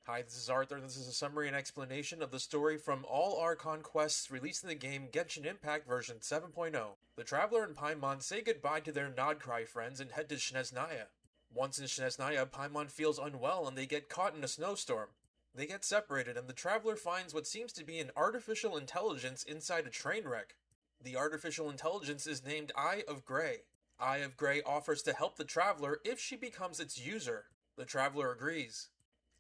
Hi, this is Arthur, and this is a summary and explanation of the story from all Archon quests released in the game Genshin Impact version 7.0. The Traveler and Paimon say goodbye to their Nodcry friends and head to Snezhnaya. Once in Snezhnaya, Paimon feels unwell and they get caught in a snowstorm. They get separated, and the Traveler finds what seems to be an artificial intelligence inside a train wreck. The artificial intelligence is named Eye of Grey. Eye of Grey offers to help the Traveler if she becomes its user. The Traveler agrees.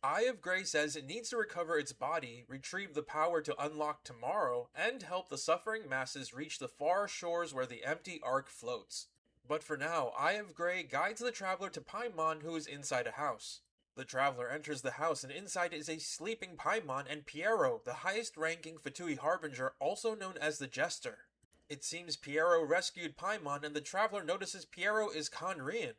Eye of Grey says it needs to recover its body, retrieve the power to unlock tomorrow, and help the suffering masses reach the far shores where the empty Ark floats. But for now, Eye of Grey guides the Traveler to Paimon, who is inside a house. The Traveler enters the house, and inside is a sleeping Paimon and Piero, the highest-ranking Fatui Harbinger, also known as the Jester. It seems Piero rescued Paimon, and the Traveler notices Piero is Conrian.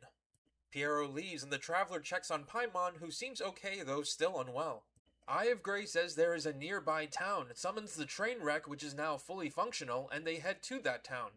Piero leaves, and the Traveler checks on Paimon, who seems okay though still unwell. Eye of Grey says there is a nearby town, summons the train wreck which is now fully functional, and they head to that town.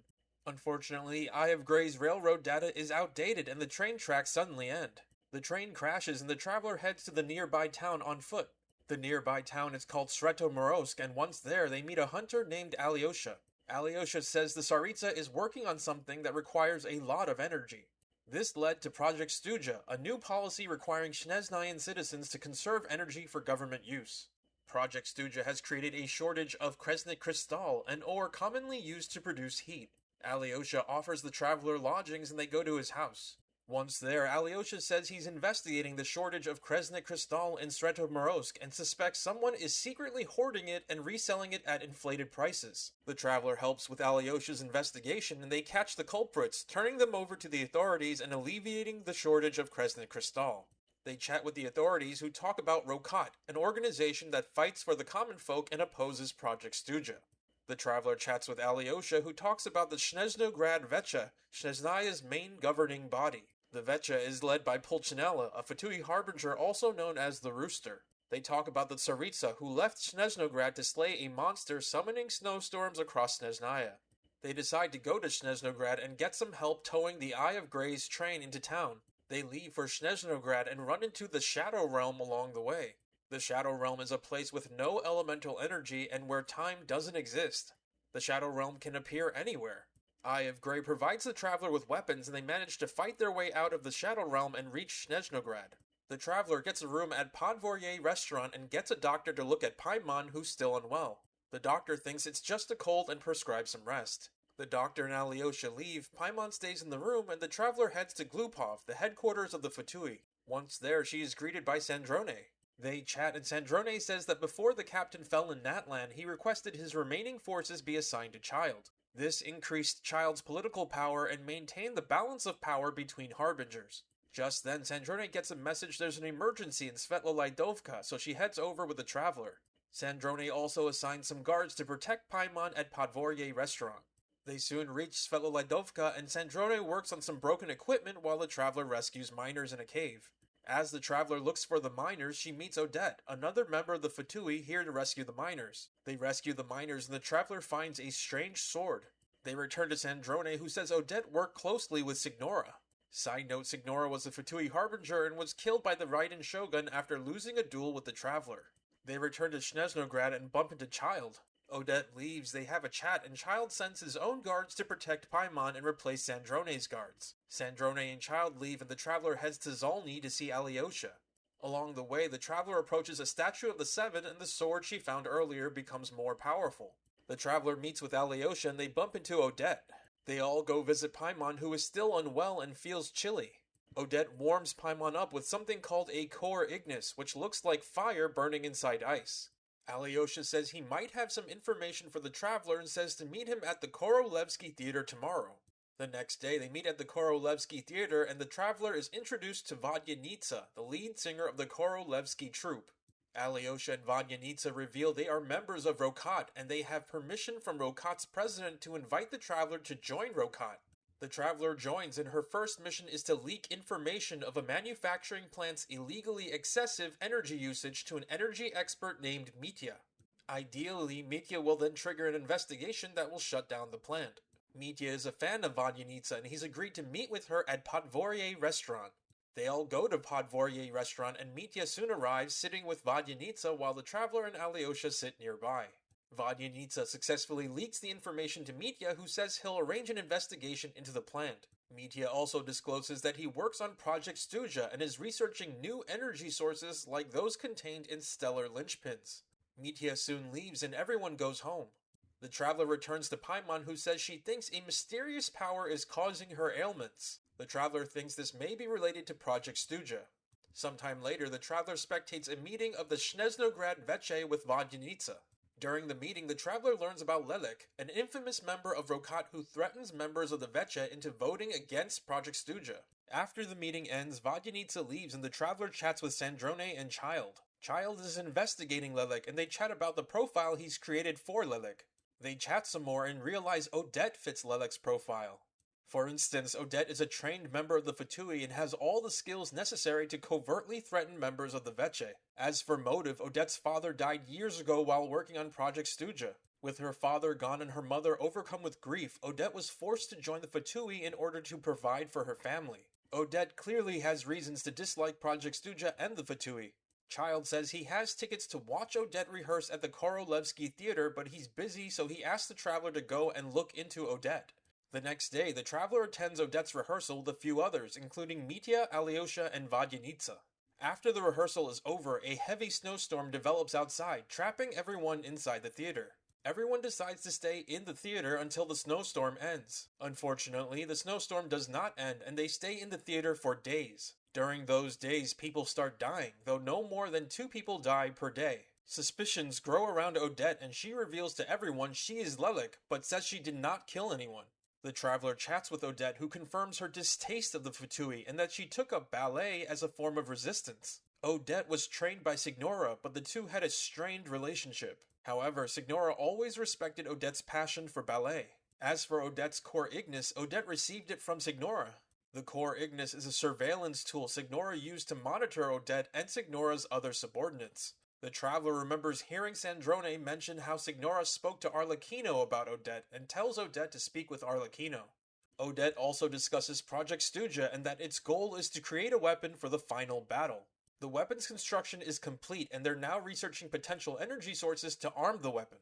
Unfortunately, Eye of Grey's railroad data is outdated and the train tracks suddenly end. The train crashes and the Traveler heads to the nearby town on foot. The nearby town is called Svetomorsk, and once there they meet a hunter named Alyosha. Alyosha says the Tsaritsa is working on something that requires a lot of energy. This led to Project Stuja, a new policy requiring Snezhnayan citizens to conserve energy for government use. Project Stuja has created a shortage of Kresnik Crystal, an ore commonly used to produce heat. Alyosha offers the Traveler lodgings and they go to his house. Once there, Alyosha says he's investigating the shortage of Kresnik Crystal in Svetomorsk and suspects someone is secretly hoarding it and reselling it at inflated prices. The Traveler helps with Alyosha's investigation and they catch the culprits, turning them over to the authorities and alleviating the shortage of Kresnik Crystal. They chat with the authorities, who talk about Rokat, an organization that fights for the common folk and opposes Project Stuja. The Traveler chats with Alyosha, who talks about the Snezhnograd Vecha, Snezhnaya's main governing body. The Vecha is led by Pulcinella, a Fatui Harbinger also known as the Rooster. They talk about the Tsaritsa, who left Snezhnograd to slay a monster summoning snowstorms across Snezhnaya. They decide to go to Snezhnograd and get some help towing the Eye of Grey's train into town. They leave for Snezhnograd and run into the Shadow Realm along the way. The Shadow Realm is a place with no elemental energy and where time doesn't exist. The Shadow Realm can appear anywhere. Eye of Grey provides the Traveler with weapons and they manage to fight their way out of the Shadow Realm and reach Snezhnograd. The Traveler gets a room at Podvorye restaurant and gets a doctor to look at Paimon, who's still unwell. The doctor thinks it's just a cold and prescribes some rest. The doctor and Alyosha leave, Paimon stays in the room, and the Traveler heads to Glupov, the headquarters of the Fatui. Once there, she is greeted by Sandrone. They chat, and Sandrone says that before the captain fell in Natlan, he requested his remaining forces be assigned to Child. This increased Child's political power and maintained the balance of power between Harbingers. Just then, Sandrone gets a message there's an emergency in Svetlolaidovka, so she heads over with the Traveler. Sandrone also assigns some guards to protect Paimon at Podvorye restaurant. They soon reach Svetlolaidovka, and Sandrone works on some broken equipment while the Traveler rescues miners in a cave. As the Traveler looks for the miners, she meets Odette, another member of the Fatui here to rescue the miners. They rescue the miners and the Traveler finds a strange sword. They return to Sandrone, who says Odette worked closely with Signora. Side note, Signora was a Fatui Harbinger and was killed by the Raiden Shogun after losing a duel with the Traveler. They return to Snezhnograd and bump into Child. Odette leaves, they have a chat, and Child sends his own guards to protect Paimon and replace Sandrone's guards. Sandrone and Child leave, and the Traveler heads to Zolny to see Alyosha. Along the way, the Traveler approaches a statue of the Seven, and the sword she found earlier becomes more powerful. The Traveler meets with Alyosha, and they bump into Odette. They all go visit Paimon, who is still unwell and feels chilly. Odette warms Paimon up with something called a core ignis, which looks like fire burning inside ice. Alyosha says he might have some information for the Traveler and says to meet him at the Korolevsky Theater tomorrow. The next day, they meet at the Korolevsky Theater, and the Traveler is introduced to Vodyanitsa, the lead singer of the Korolevsky troupe. Alyosha and Vodyanitsa reveal they are members of Rokat, and they have permission from Rokat's president to invite the Traveler to join Rokat. The Traveler joins, and her first mission is to leak information of a manufacturing plant's illegally excessive energy usage to an energy expert named Mitya. Ideally, Mitya will then trigger an investigation that will shut down the plant. Mitya is a fan of Vodyanitsa, and he's agreed to meet with her at Podvorye restaurant. They all go to Podvorye restaurant and Mitya soon arrives sitting with Vodyanitsa while the Traveler and Alyosha sit nearby. Vodyanitsa successfully leaks the information to Mitya, who says he'll arrange an investigation into the plant. Mitya also discloses that he works on Project Stuja and is researching new energy sources like those contained in stellar linchpins. Mitya soon leaves and everyone goes home. The Traveler returns to Paimon, who says she thinks a mysterious power is causing her ailments. The Traveler thinks this may be related to Project Stuja. Sometime later, the Traveler spectates a meeting of the Snezhnograd VII with Vodyanitsa. During the meeting, the Traveler learns about Lelik, an infamous member of Rokat who threatens members of the VII into voting against Project Stuja. After the meeting ends, Vodyanitsa leaves and the Traveler chats with Snezhnaya and Child. Child is investigating Lelik and they chat about the profile he's created for Lelik. They chat some more and realize Odette fits Lelik's profile. For instance, Odette is a trained member of the Fatui and has all the skills necessary to covertly threaten members of the VII. As for motive, Odette's father died years ago while working on Project Stuja. With her father gone and her mother overcome with grief, Odette was forced to join the Fatui in order to provide for her family. Odette clearly has reasons to dislike Project Stuja and the Fatui. Child says he has tickets to watch Odette rehearse at the Korolevsky Theater, but he's busy, so he asks the Traveler to go and look into Odette. The next day, the Traveler attends Odette's rehearsal with a few others, including Mitya, Alyosha, and Vodyanitsa. After the rehearsal is over, a heavy snowstorm develops outside, trapping everyone inside the theater. Everyone decides to stay in the theater until the snowstorm ends. Unfortunately, the snowstorm does not end, and they stay in the theater for days. During those days, people start dying, though no more than 2 people die per day. Suspicions grow around Odette, and she reveals to everyone she is Lelik, but says she did not kill anyone. The Traveler chats with Odette, who confirms her distaste of the Fatui and that she took up ballet as a form of resistance. Odette was trained by Signora, but the two had a strained relationship. However, Signora always respected Odette's passion for ballet. As for Odette's Core Ignis, Odette received it from Signora. The Core Ignis is a surveillance tool Signora used to monitor Odette and Signora's other subordinates. The Traveler remembers hearing Sandrone mention how Signora spoke to Arlecchino about Odette and tells Odette to speak with Arlecchino. Odette also discusses Project Stuja and that its goal is to create a weapon for the final battle. The weapon's construction is complete and they're now researching potential energy sources to arm the weapon.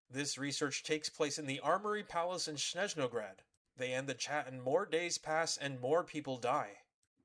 This research takes place in the Armory Palace in Snezhnograd. They end the chat and more days pass and more people die.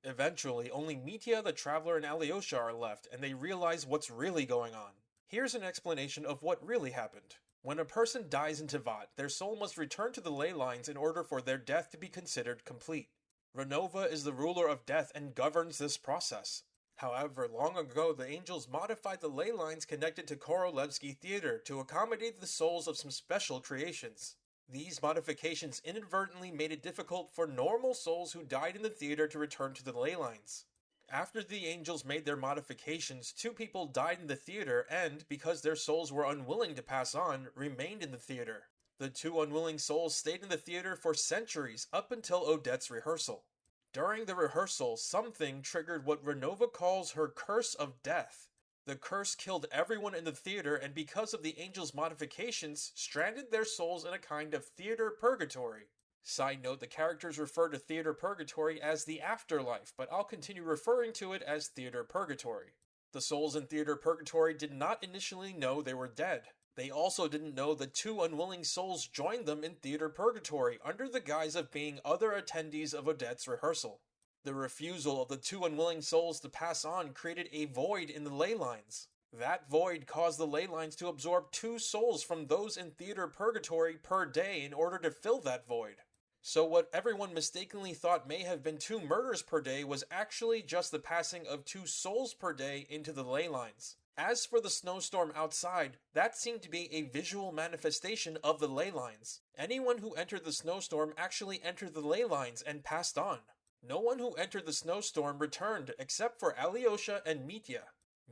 Eventually, only Mitya, the Traveler, and Alyosha are left, and they realize what's really going on. Here's an explanation of what really happened. When a person dies in Tevat, their soul must return to the ley lines in order for their death to be considered complete. Renova is the ruler of death and governs this process. However, long ago, the angels modified the ley lines connected to Korolevsky Theater to accommodate the souls of some special creations. These modifications inadvertently made it difficult for normal souls who died in the theater to return to the ley lines. After the angels made their modifications, 2 people died in the theater and, because their souls were unwilling to pass on, remained in the theater. The 2 unwilling souls stayed in the theater for centuries, up until Odette's rehearsal. During the rehearsal, something triggered what Renova calls her curse of death. The curse killed everyone in the theater, and because of the angels' modifications, stranded their souls in a kind of theater purgatory. Side note, the characters refer to theater purgatory as the afterlife, but I'll continue referring to it as theater purgatory. The souls in theater purgatory did not initially know they were dead. They also didn't know the 2 unwilling souls joined them in theater purgatory under the guise of being other attendees of Odette's rehearsal. The refusal of the 2 unwilling souls to pass on created a void in the ley lines. That void caused the ley lines to absorb 2 souls from those in theater purgatory per day in order to fill that void. So what everyone mistakenly thought may have been 2 murders per day was actually just the passing of 2 souls per day into the ley lines. As for the snowstorm outside, that seemed to be a visual manifestation of the ley lines. Anyone who entered the snowstorm actually entered the ley lines and passed on. No one who entered the snowstorm returned except for Alyosha and Mitya.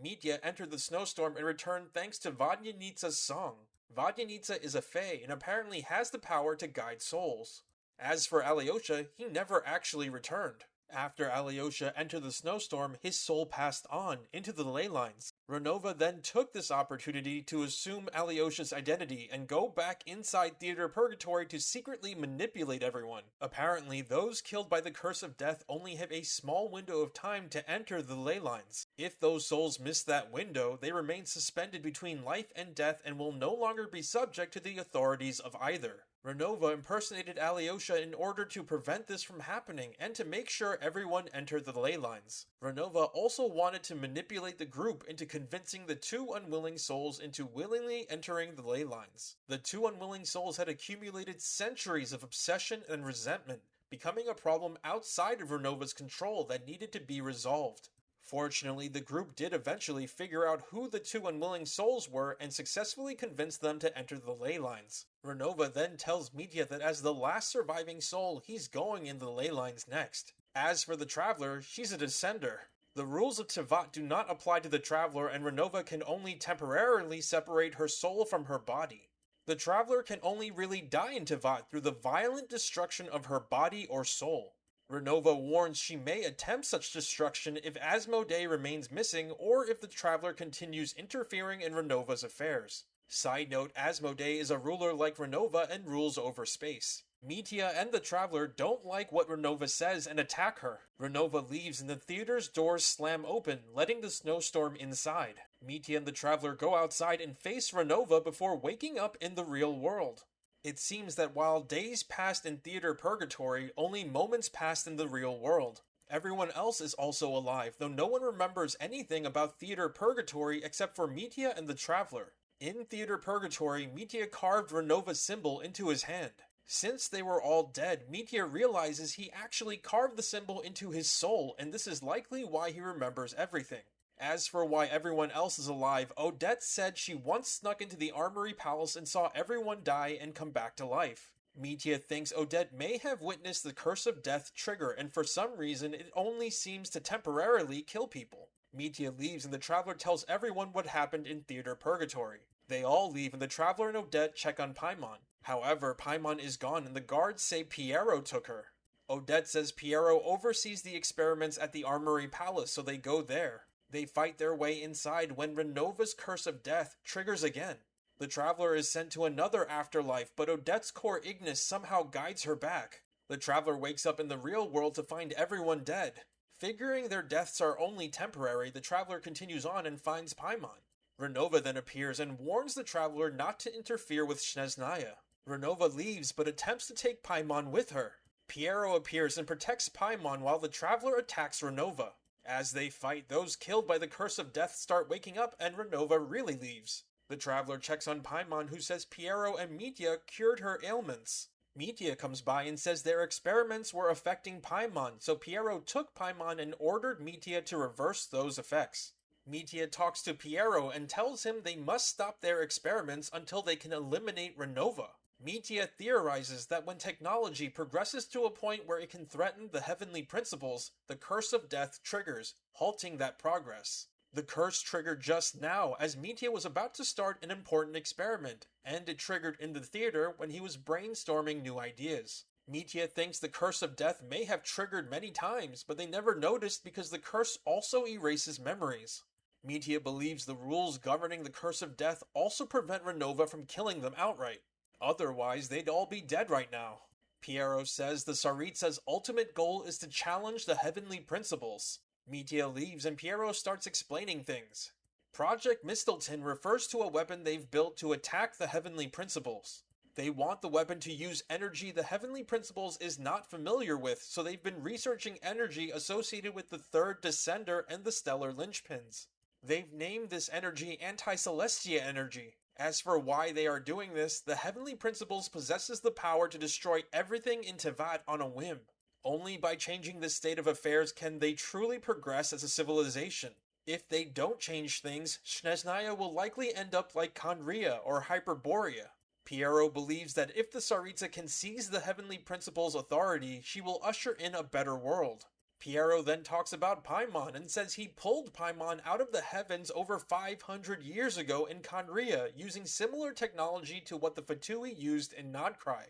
Mitya entered the snowstorm and returned thanks to Vodyanitsa's song. Vodyanitsa is a fae and apparently has the power to guide souls. As for Alyosha, he never actually returned. After Alyosha entered the snowstorm, his soul passed on into the ley lines. Renova then took this opportunity to assume Alyosha's identity and go back inside Theater Purgatory to secretly manipulate everyone. Apparently, those killed by the Curse of Death only have a small window of time to enter the ley lines. If those souls miss that window, they remain suspended between life and death and will no longer be subject to the authorities of either. Renova impersonated Alyosha in order to prevent this from happening and to make sure everyone entered the ley lines. Renova also wanted to manipulate the group into convincing the two unwilling souls into willingly entering the ley lines. The two unwilling souls had accumulated centuries of obsession and resentment, becoming a problem outside of Renova's control that needed to be resolved. Fortunately, the group did eventually figure out who the two unwilling souls were and successfully convinced them to enter the ley lines. Renova then tells Mitya that as the last surviving soul, he's going in the ley lines next. As for the Traveler, she's a descender. The rules of Tevat do not apply to the Traveler, and Renova can only temporarily separate her soul from her body. The Traveler can only really die in Tevat through the violent destruction of her body or soul. Renova warns she may attempt such destruction if Asmodee remains missing or if the Traveler continues interfering in Renova's affairs. Side note, Asmodee is a ruler like Renova and rules over space. Mitya and the Traveler don't like what Renova says and attack her. Renova leaves and the theater's doors slam open, letting the snowstorm inside. Mitya and the Traveler go outside and face Renova before waking up in the real world. It seems that while days passed in Theater Purgatory, only moments passed in the real world. Everyone else is also alive, though no one remembers anything about Theater Purgatory except for Mitya and the Traveler. In Theater Purgatory, Mitya carved Renova's symbol into his hand. Since they were all dead, Mitya realizes he actually carved the symbol into his soul, and this is likely why he remembers everything. As for why everyone else is alive, Odette said she once snuck into the Armory Palace and saw everyone die and come back to life. Mitya thinks Odette may have witnessed the Curse of Death trigger, and for some reason it only seems to temporarily kill people. Mitya leaves and the Traveler tells everyone what happened in Theater Purgatory. They all leave and the Traveler and Odette check on Paimon. However, Paimon is gone and the guards say Piero took her. Odette says Piero oversees the experiments at the Armory Palace, so they go there. They fight their way inside when Renova's Curse of Death triggers again. The Traveler is sent to another afterlife, but Odette's core Ignis somehow guides her back. The Traveler wakes up in the real world to find everyone dead. Figuring their deaths are only temporary, the Traveler continues on and finds Paimon. Renova then appears and warns the Traveler not to interfere with Snezhnaya. Renova leaves but attempts to take Paimon with her. Piero appears and protects Paimon while the Traveler attacks Renova. As they fight, those killed by the Curse of Death start waking up and Renova really leaves. The Traveler checks on Paimon, who says Piero and Mitya cured her ailments. Mitya comes by and says their experiments were affecting Paimon, so Piero took Paimon and ordered Mitya to reverse those effects. Mitya talks to Piero and tells him they must stop their experiments until they can eliminate Renova. Mitya theorizes that when technology progresses to a point where it can threaten the heavenly principles, the Curse of Death triggers, halting that progress. The curse triggered just now, as Mitya was about to start an important experiment, and it triggered in the theater when he was brainstorming new ideas. Mitya thinks the Curse of Death may have triggered many times, but they never noticed because the curse also erases memories. Mitya believes the rules governing the Curse of Death also prevent Renova from killing them outright. Otherwise, they'd all be dead right now. Piero says the Tsaritsa's ultimate goal is to challenge the heavenly principles. Mitya leaves and Piero starts explaining things. Project Mistelton refers to a weapon they've built to attack the heavenly principles. They want the weapon to use energy the heavenly principles is not familiar with, so they've been researching energy associated with the third descender and the stellar linchpins. They've named this energy Anti-Celestia energy. As for why they are doing this, the heavenly principles possesses the power to destroy everything in Tevat on a whim. Only by changing this state of affairs can they truly progress as a civilization. If they don't change things, Snezhnaya will likely end up like Conria or Hyperborea. Piero believes that if the Tsaritsa can seize the heavenly principles' authority, she will usher in a better world. Piero then talks about Paimon and says he pulled Paimon out of the heavens over 500 years ago in Conria using similar technology to what the Fatui used in Nodcry.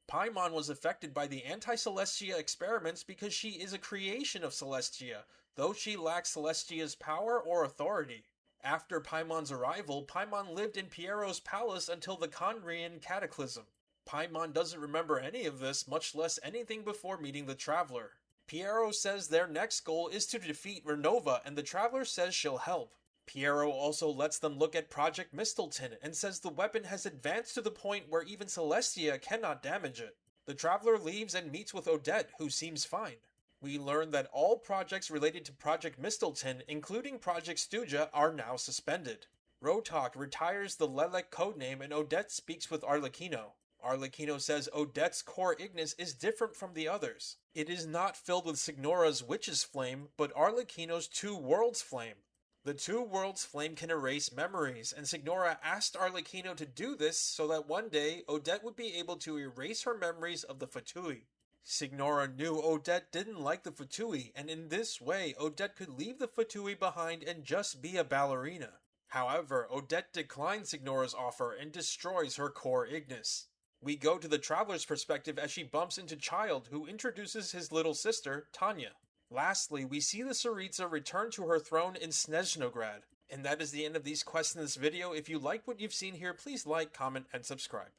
Paimon was affected by the Anti-Celestia experiments because she is a creation of Celestia, though she lacks Celestia's power or authority. After Paimon's arrival, Paimon lived in Piero's palace until the Conrian Cataclysm. Paimon doesn't remember any of this, much less anything before meeting the Traveler. Piero says their next goal is to defeat Renova, and the Traveler says she'll help. Piero also lets them look at Project Mistelton and says the weapon has advanced to the point where even Celestia cannot damage it. The Traveler leaves and meets with Odette, who seems fine. We learn that all projects related to Project Mistelton, including Project Stuja, are now suspended. Rotok retires the Lelek codename and Odette speaks with Arlecchino. Arlecchino says Odette's core Ignis is different from the others. It is not filled with Signora's Witch's Flame, but Arlecchino's Two Worlds Flame. The Two Worlds Flame can erase memories, and Signora asked Arlecchino to do this so that one day Odette would be able to erase her memories of the Fatui. Signora knew Odette didn't like the Fatui, and in this way Odette could leave the Fatui behind and just be a ballerina. However, Odette declines Signora's offer and destroys her core Ignis. We go to the Traveler's perspective as she bumps into Child, who introduces his little sister, Tanya. Lastly, we see the Tsaritsa return to her throne in Snezhnograd. And that is the end of these quests in this video. If you like what you've seen here, please like, comment, and subscribe.